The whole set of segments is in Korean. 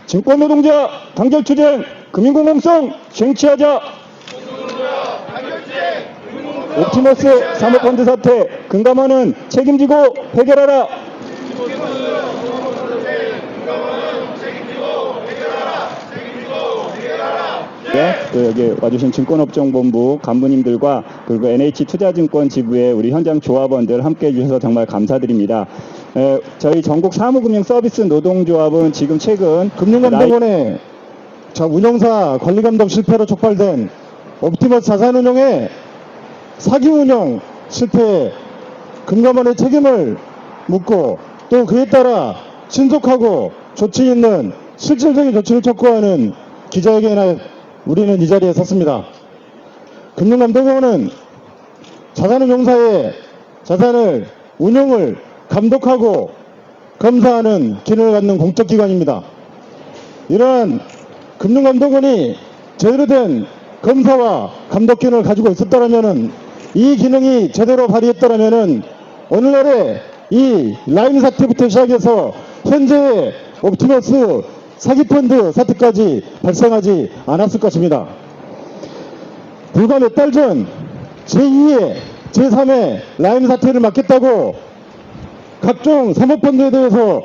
증권노동자 단결투쟁 금융공공성 쟁취하자. 옵티머스 사모펀드 사태 금감원은 책임지고 해결하라. 네, 여기 와주신 증권업종본부 간부님들과 그리고 NH투자증권 지부의 우리 현장 조합원들 함께해 주셔서 정말 감사드립니다. 저희 전국 사무금융서비스 노동조합은 지금 최근 금융감독원의 운영사 관리감독 실패로 촉발된 옵티머스 자산운용의 사기운영 실패에 금감원의 책임을 묻고 또 그에 따라 신속하고 조치 있는 실질적인 조치를 촉구하는 기자회견에 우리는 이 자리에 섰습니다. 금융감독원은 자산운용사의 자산을 운용을 감독하고 검사하는 기능을 갖는 공적기관입니다. 이러한 금융감독원이 제대로 된 검사와 감독 기능을 가지고 있었다면, 이 기능이 제대로 발휘했다면 오늘날의 이 라임 사태부터 시작해서 현재의 옵티머스 사기펀드 사태까지 발생하지 않았을 것입니다. 불과 몇 달 전 제2의 제3의 라임 사태를 막겠다고 각종 사모펀드에 대해서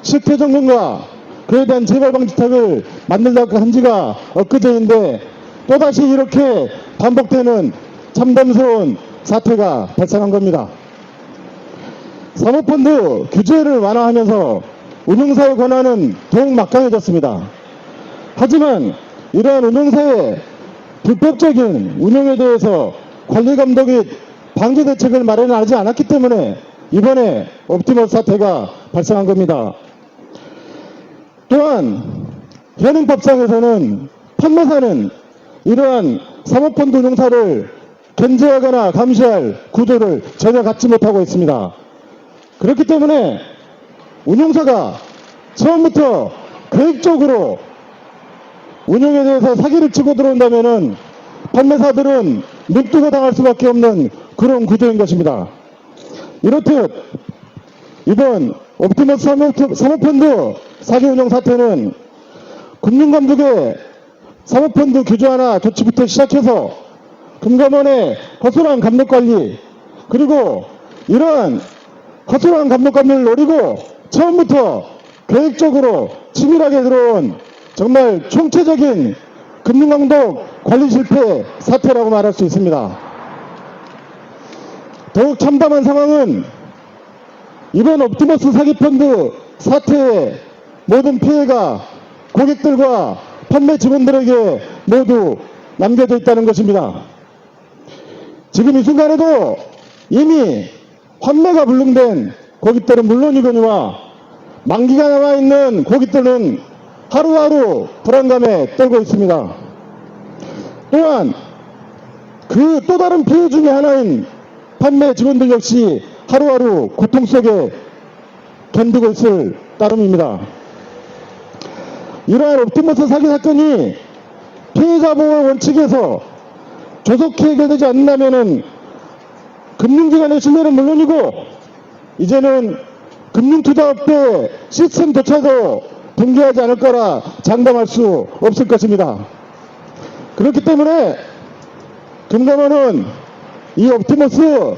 실태 점검과 그에 대한 재발 방지책을 만들자고 한 지가 엊그제인데 또다시 이렇게 반복되는 참담스러운 사태가 발생한 겁니다. 사모펀드 규제를 완화하면서 운용사의 권한은 더욱 막강해졌습니다. 하지만 이러한 운용사의 불법적인 운용에 대해서 관리감독 및 방지 대책을 마련하지 않았기 때문에 이번에 옵티머스 사태가 발생한 겁니다. 또한 현행법상에서는 판매사는 이러한 사모펀드 운용사를 견제하거나 감시할 구조를 전혀 갖지 못하고 있습니다. 그렇기 때문에 운용사가 처음부터 계획적으로 운용에 대해서 사기를 치고 들어온다면 판매사들은 눈뜨고 당할 수밖에 없는 그런 구조인 것입니다. 이렇듯 이번 옵티머스 사모펀드 사기 운용 사태는 금융감독의 사모펀드 규제 완화 조치부터 시작해서 금감원의 허술한 감독관리, 그리고 이러한 허술한 감독관리를 노리고 처음부터 계획적으로 치밀하게 들어온 정말 총체적인 금융감독 관리 실패 사태라고 말할 수 있습니다. 더욱 참담한 상황은 이번 옵티머스 사기펀드 사태의 모든 피해가 고객들과 판매 직원들에게 모두 남겨져 있다는 것입니다. 지금 이 순간에도 이미 환매가 불능된 고객들은 물론이거니와 만기가 남아있는 고객들은 하루하루 불안감에 떨고 있습니다. 또한 그 또 다른 피해 중에 하나인 판매 직원들 역시 하루하루 고통 속에 견디고 있을 따름입니다. 이러한 옵티머스 사기 사건이 피해자 보호 원칙에서 조속히 해결되지 않는다면 금융기관의 신뢰는 물론이고 이제는 금융투자업계 시스템조차도 붕괴하지 않을 거라 장담할 수 없을 것입니다. 그렇기 때문에 금감원은 이 옵티머스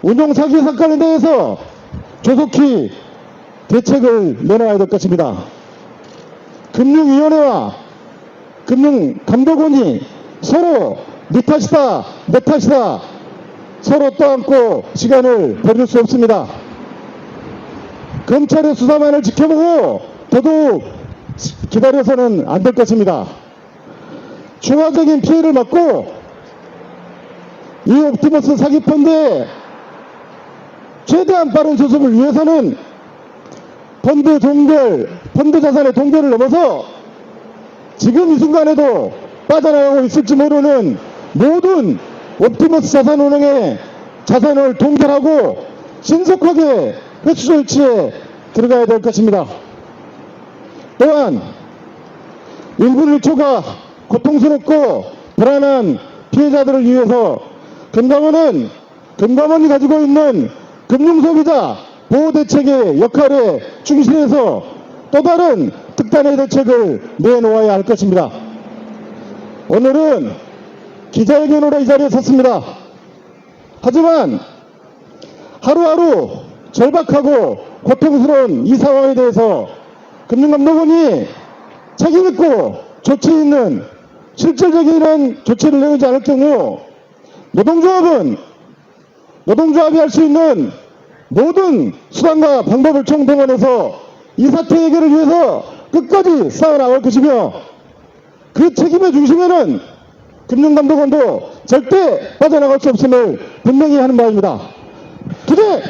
운용 사기 사건에 대해서 조속히 대책을 내놔야 될 것입니다. 금융위원회와 금융감독원이 서로 네 탓이다, 내 탓이다 서로 떠안고 시간을 버릴 수 없습니다. 검찰의 수사만을 지켜보고 더더욱 기다려서는 안 될 것입니다. 추가적인 피해를 막고 이 옵티머스 사기펀드의 최대한 빠른 수습을 위해서는 펀드 자산의 동결을 넘어서 지금 이 순간에도 빠져나가고 있을지 모르는 모든 옵티머스 자산운용의 자산을 동결하고 신속하게 회수 조치에 들어가야 될 것입니다. 또한 1분 1초가 고통스럽고 불안한 피해자들을 위해서 금감원이 가지고 있는 금융소비자 보호대책의 역할에 충실해서 또 다른 특단의 대책을 내놓아야 할 것입니다. 오늘은 기자회견으로 이 자리에 섰습니다. 하지만 하루하루 절박하고 고통스러운 이 상황에 대해서 금융감독원이 책임있고 조치 있는 실질적인 이런 조치를 내놓지 않을 경우 노동조합이 할 수 있는 모든 수단과 방법을 총동원해서 이 사태 해결을 위해서 끝까지 싸워나갈 것이며 그 책임의 중심에는 금융감독원도 절대 빠져나갈 수 없음을 분명히 하는 바입니다. 투쟁!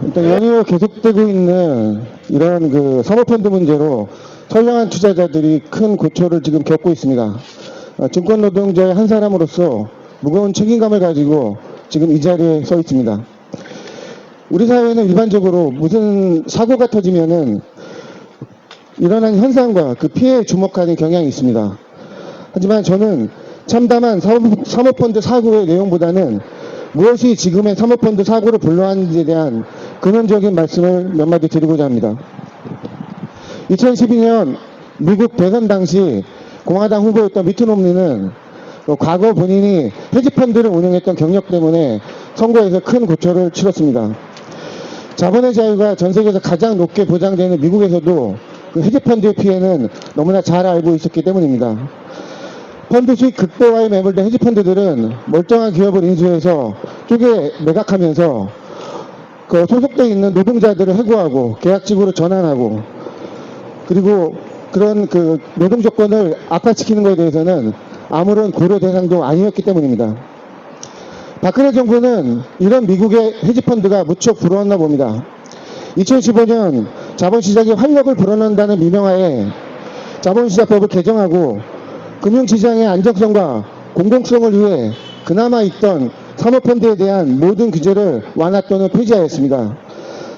일단 연이어 계속되고 있는 이런 그 사모펀드 문제로 선량한 투자자들이 큰 고초를 지금 겪고 있습니다. 증권 노동자의 한 사람으로서 무거운 책임감을 가지고 지금 이 자리에 서 있습니다. 우리 사회는 일반적으로 무슨 사고가 터지면은 일어난 현상과 그 피해에 주목하는 경향이 있습니다. 하지만 저는 참담한 사모펀드 사고의 내용보다는 무엇이 지금의 사모펀드 사고를 불러왔는지에 대한 근원적인 말씀을 몇 마디 드리고자 합니다. 2012년 미국 대선 당시 공화당 후보였던 미트 롬니는 과거 본인이 헤지펀드를 운영했던 경력 때문에 선거에서 큰 고초를 치렀습니다. 자본의 자유가 전 세계에서 가장 높게 보장되는 미국에서도 그 헤지펀드의 피해는 너무나 잘 알고 있었기 때문입니다. 펀드 수익 극대화에 매몰된 헤지펀드들은 멀쩡한 기업을 인수해서 쪼개 매각하면서 그 소속되어 있는 노동자들을 해고하고 계약직으로 전환하고 그리고 그런 그 노동 조건을 악화시키는 것에 대해서는 아무런 고려 대상도 아니었기 때문입니다. 박근혜 정부는 이런 미국의 헤지펀드가 무척 부러웠나 봅니다. 2015년 자본시장에 활력을 불어넣는다는 미명하에 자본시장법을 개정하고 금융시장의 안정성과 공공성을 위해 그나마 있던 사모펀드에 대한 모든 규제를 완화 또는 폐지하였습니다.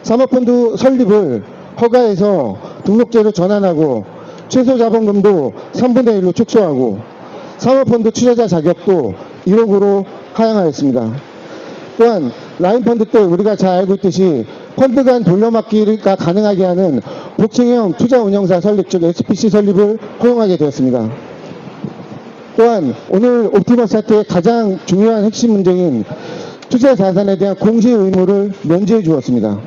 사모펀드 설립을 허가해서 등록제로 전환하고 최소 자본금도 3분의 1로 축소하고 사모펀드 투자자 자격도 1억으로 하향하였습니다. 또한 라인펀드 때 우리가 잘 알고 있듯이 펀드 간 돌려막기가 가능하게 하는 복층형 투자운용사 설립 즉 SPC 설립을 허용하게 되었습니다. 또한 오늘 옵티머스 사태의 가장 중요한 핵심 문제인 투자 자산에 대한 공시 의무를 면제해 주었습니다.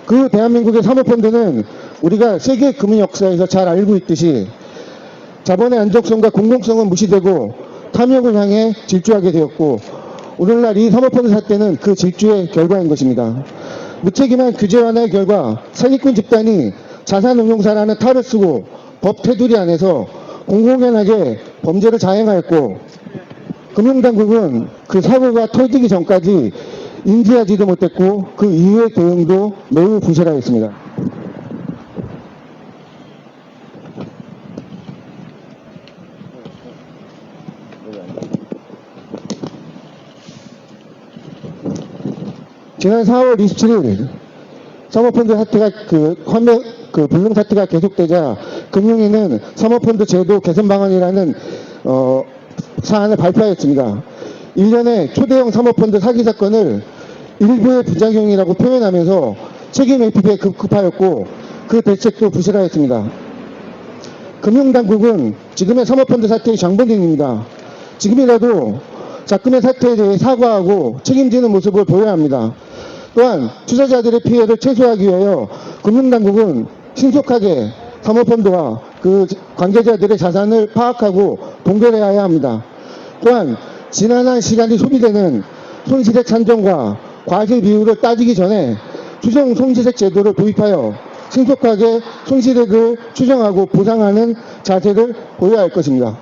그 대한민국의 사모펀드는 우리가 세계 금융 역사에서 잘 알고 있듯이 자본의 안정성과 공공성은 무시되고 탐욕을 향해 질주하게 되었고 오늘날 이 사모펀드 사태는 그 질주의 결과인 것입니다. 무책임한 규제 완화의 결과 사기꾼 집단이 자산운용사라는 탈을 쓰고 법 테두리 안에서 공공연하게 범죄를 자행하였고 금융당국은 그 사고가 터지기 전까지 인지하지도 못했고 그 이후의 대응도 매우 부실하였습니다. 지난 4월 27일 사모펀드 사태가 불능 사태가 계속되자 금융위는 사모펀드 제도 개선 방안이라는 사안을 발표하였습니다. 1년에 초대형 사모펀드 사기 사건을 일부의 부작용이라고 표현하면서 책임 회피에 급급하였고 그 대책도 부실하였습니다. 금융당국은 지금의 사모펀드 사태의 장본인입니다. 지금이라도 자금의 사태에 대해 사과하고 책임지는 모습을 보여야 합니다. 또한 투자자들의 피해를 최소화하기 위하여 금융당국은 신속하게 사모펀드와 그 관계자들의 자산을 파악하고 동결해야 합니다. 또한 지난한 시간이 소비되는 손실액 산정과 과실 비율을 따지기 전에 추정 손실액 제도를 도입하여 신속하게 손실액을 추정하고 보상하는 자세를 보여야 할 것입니다.